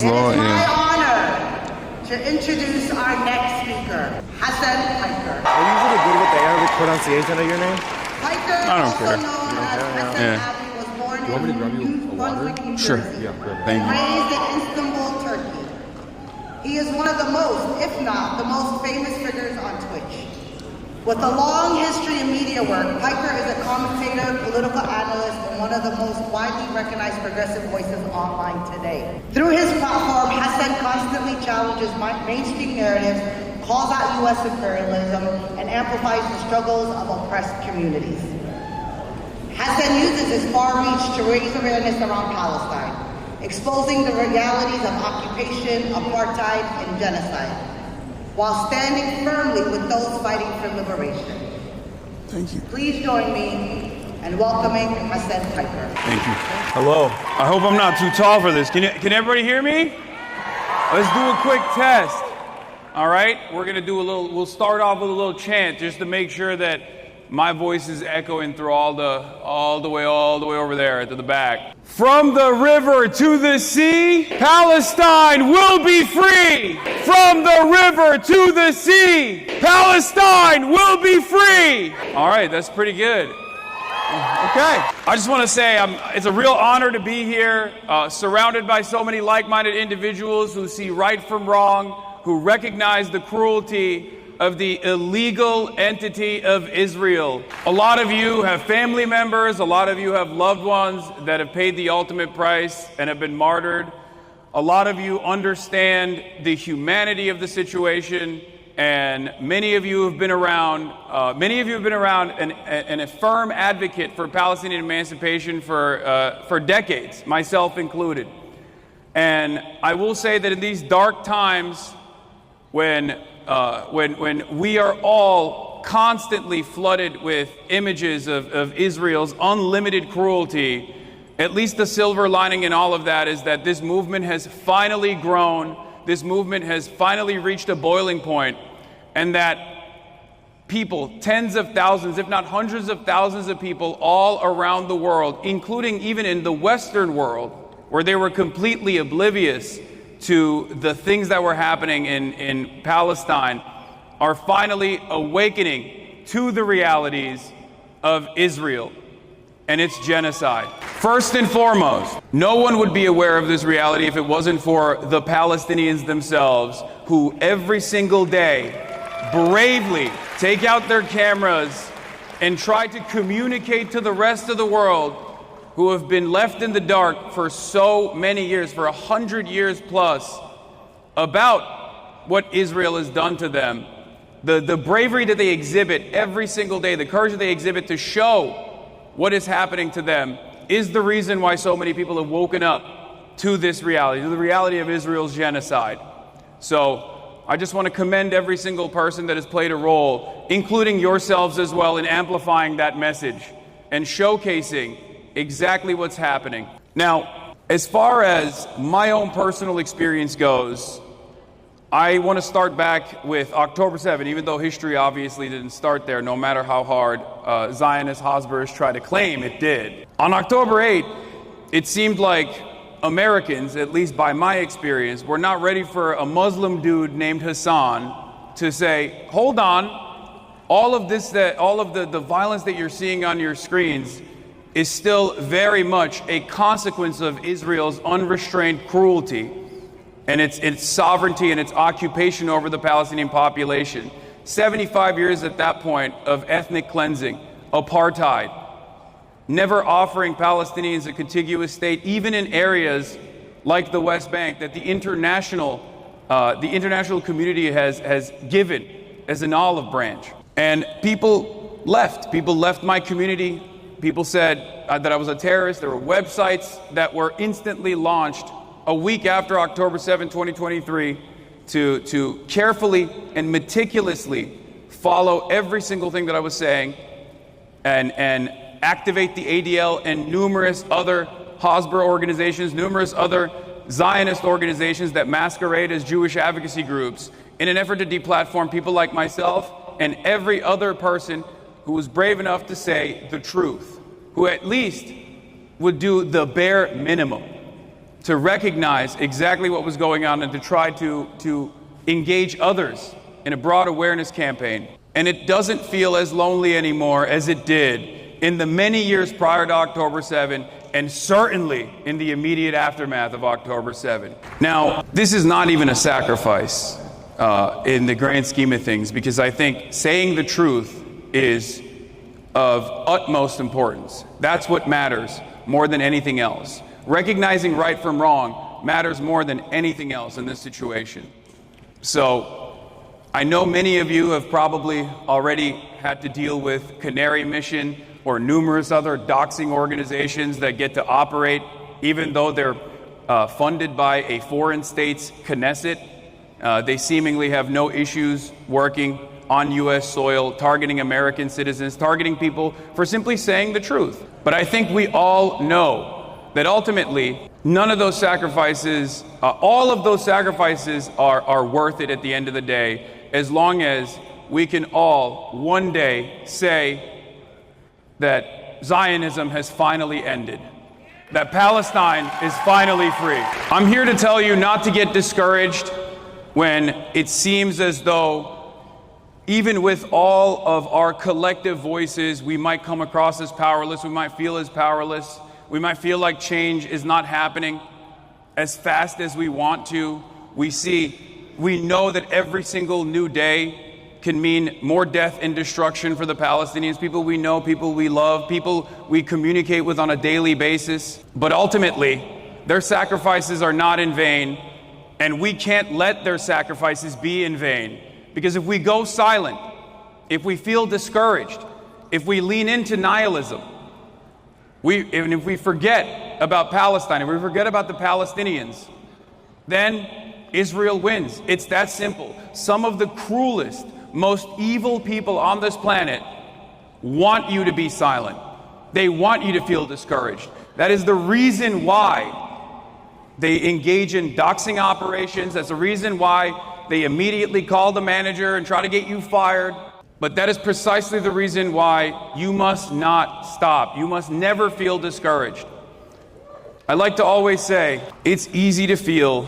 It is my honor to introduce our next speaker, Hasaanbi. Are you usually good with the Arabic pronunciation of your name? Piker, I don't also care. known as Hasaanbi, was born in New Brunswick, New Sure. Jersey, Thank you. raised in Istanbul, Turkey. He is one of the most, if not the most famous figures on Twitch. With a long history in media work, Piker is a commentator, political analyst, and one of the most widely recognized progressive voices online today. Through his platform, Hassan constantly challenges mainstream narratives, calls out U.S. imperialism, and amplifies the struggles of oppressed communities. Hassan uses his far reach to raise awareness around Palestine, exposing the realities of occupation, apartheid, and genocide, while standing firmly with those fighting for liberation. Thank you. Please join me in welcoming Hassan Piker. Thank you. Hello. I hope I'm not too tall for this. Can everybody hear me? Let's do a quick test. All right? We're going to do we'll start off with a little chant just to make sure that my voice is echoing through all the way over there to the back. From the river to the sea, Palestine will be free. From the river to the sea, Palestine will be free. All right, that's pretty good. Okay. I just want to say it's a real honor to be here, surrounded by so many like-minded individuals who see right from wrong, who recognize the cruelty of the illegal entity of Israel. A lot of you have family members, a lot of you have loved ones that have paid the ultimate price and have been martyred. A lot of you understand the humanity of the situation, and many of you have been around and a firm advocate for Palestinian emancipation for decades, myself included. And I will say that in these dark times, when we are all constantly flooded with images of Israel's unlimited cruelty, at least the silver lining in all of that is that this movement has finally grown, this movement has finally reached a boiling point, and that people, tens of thousands, if not hundreds of thousands of people all around the world, including even in the Western world, where they were completely oblivious to the things that were happening in Palestine, are finally awakening to the realities of Israel and its genocide. First and foremost, no one would be aware of this reality if it wasn't for the Palestinians themselves, who every single day bravely take out their cameras and try to communicate to the rest of the world, who have been left in the dark for so many years, for 100 years plus, about what Israel has done to them. The bravery that they exhibit every single day, the courage that they exhibit to show what is happening to them, is the reason why so many people have woken up to this reality, to the reality of Israel's genocide. So I just want to commend every single person that has played a role, including yourselves as well, in amplifying that message and showcasing exactly what's happening. Now, as far as my own personal experience goes, I want to start back with October 7th, even though history obviously didn't start there, no matter how hard Zionist Hasbers try to claim it did. On October 8th, it seemed like Americans, at least by my experience, were not ready for a Muslim dude named Hassan to say, hold on, all of the violence that you're seeing on your screens is still very much a consequence of Israel's unrestrained cruelty and its sovereignty and its occupation over the Palestinian population. 75 years at that point of ethnic cleansing, apartheid, never offering Palestinians a contiguous state, even in areas like the West Bank that the international community has given as an olive branch. And people left my community. People said that I was a terrorist. There were websites that were instantly launched a week after October 7, 2023, to carefully and meticulously follow every single thing that I was saying and activate the ADL and numerous other Hasbara organizations, numerous other Zionist organizations that masquerade as Jewish advocacy groups in an effort to deplatform people like myself and every other person who was brave enough to say the truth, who at least would do the bare minimum. to recognize exactly what was going on and to try to engage others in a broad awareness campaign. And it doesn't feel as lonely anymore as it did in the many years prior to October 7, and certainly in the immediate aftermath of October 7. Now, this is not even a sacrifice in the grand scheme of things, because I think saying the truth is of utmost importance. That's what matters more than anything else. Recognizing right from wrong matters more than anything else in this situation. So I know many of you have probably already had to deal with Canary Mission or numerous other doxing organizations that get to operate even though they're funded by a foreign state's Knesset. They seemingly have no issues working on U.S. soil, targeting American citizens, targeting people for simply saying the truth. But I think we all know that ultimately, none of those sacrifices, all of those sacrifices are worth it at the end of the day, as long as we can all one day say that Zionism has finally ended, that Palestine is finally free. I'm here to tell you not to get discouraged when it seems as though even with all of our collective voices, we might come across as powerless, we might feel as powerless, we might feel like change is not happening as fast as we want to. We know that every single new day can mean more death and destruction for the Palestinians, people we know, people we love, people we communicate with on a daily basis. But ultimately, their sacrifices are not in vain, and we can't let their sacrifices be in vain. Because if we go silent, if we feel discouraged, if we lean into nihilism, and if we forget about Palestine, if we forget about the Palestinians, then Israel wins. It's that simple. Some of the cruelest, most evil people on this planet want you to be silent. They want you to feel discouraged. That is the reason why they engage in doxing operations. That's the reason why they immediately call the manager and try to get you fired. But that is precisely the reason why you must not stop. You must never feel discouraged. I like to always say, it's easy to feel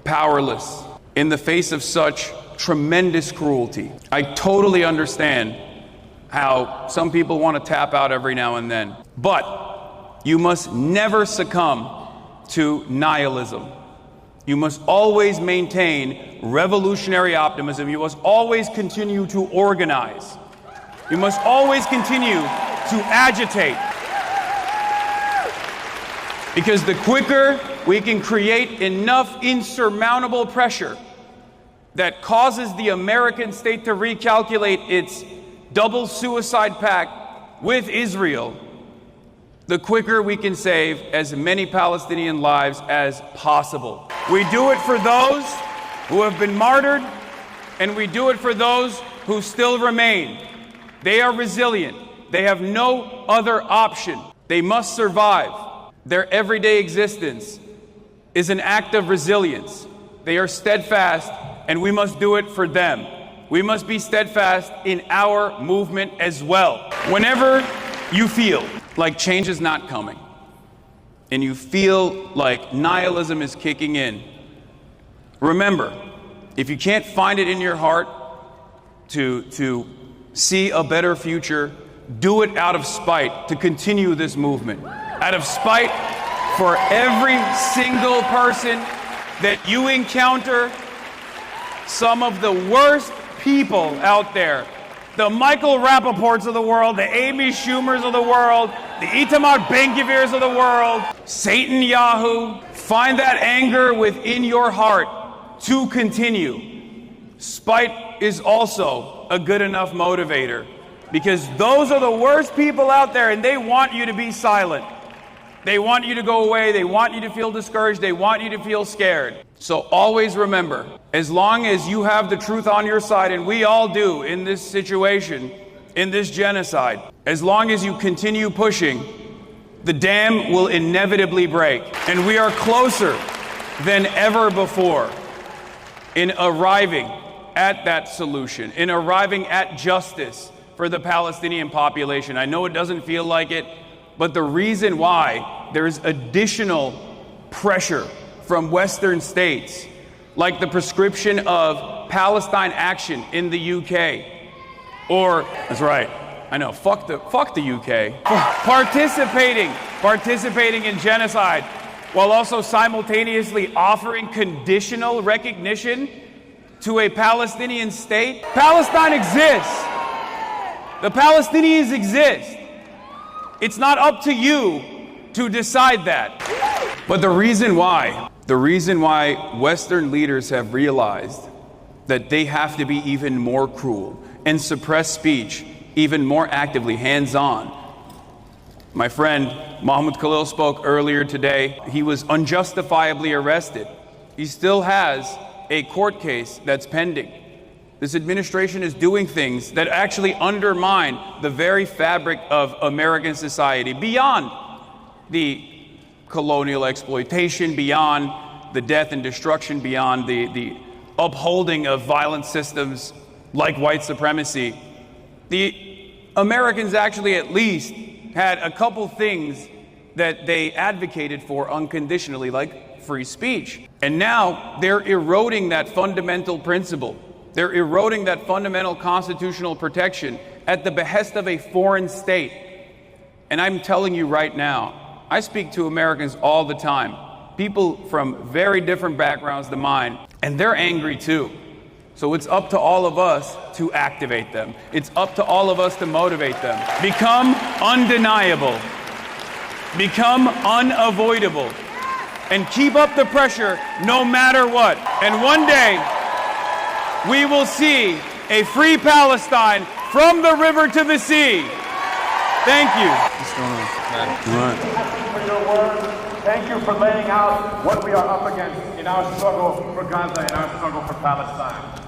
powerless in the face of such tremendous cruelty. I totally understand how some people want to tap out every now and then. But you must never succumb to nihilism. You must always maintain revolutionary optimism. You must always continue to organize. You must always continue to agitate. Because the quicker we can create enough insurmountable pressure that causes the American state to recalculate its double suicide pact with Israel, the quicker we can save as many Palestinian lives as possible. We do it for those who have been martyred, and we do it for those who still remain. They are resilient. They have no other option. They must survive. Their everyday existence is an act of resilience. They are steadfast, and we must do it for them. We must be steadfast in our movement as well. Whenever you feel like change is not coming, and you feel like nihilism is kicking in, remember, if you can't find it in your heart to see a better future, do it out of spite to continue this movement. Out of spite for every single person that you encounter, some of the worst people out there, the Michael Rappaports of the world, the Amy Schumers of the world, the Itamar Ben-Gvirs of the world, Satan Yahoo, find that anger within your heart to continue. Spite is also a good enough motivator, because those are the worst people out there, and they want you to be silent. They want you to go away. They want you to feel discouraged. They want you to feel scared. So always remember, as long as you have the truth on your side, and we all do in this situation, in this genocide, as long as you continue pushing, the dam will inevitably break. And we are closer than ever before in arriving at that solution, in arriving at justice for the Palestinian population. I know it doesn't feel like it, but the reason why there is additional pressure from Western states, like the prescription of Palestine action in the UK, or, that's right, I know, fuck the UK, participating in genocide, while also simultaneously offering conditional recognition to a Palestinian state. Palestine exists. The Palestinians exist. It's not up to you to decide that. But the reason why Western leaders have realized that they have to be even more cruel and suppress speech even more actively, hands-on. My friend Mahmoud Khalil spoke earlier today. He was unjustifiably arrested. He still has a court case that's pending. This administration is doing things that actually undermine the very fabric of American society, beyond the colonial exploitation, beyond the death and destruction, beyond the upholding of violent systems like white supremacy. The Americans actually at least had a couple things that they advocated for unconditionally, like free speech. And now they're eroding that fundamental principle. They're eroding that fundamental constitutional protection at the behest of a foreign state. And I'm telling you right now, I speak to Americans all the time, people from very different backgrounds than mine, and they're angry too. So it's up to all of us to activate them. It's up to all of us to motivate them. Become undeniable. Become unavoidable. And keep up the pressure no matter what. And one day, we will see a free Palestine from the river to the sea. Thank you. What's going on? Thank you for your words. Thank you for laying out what we are up against in our struggle for Gaza and our struggle for Palestine.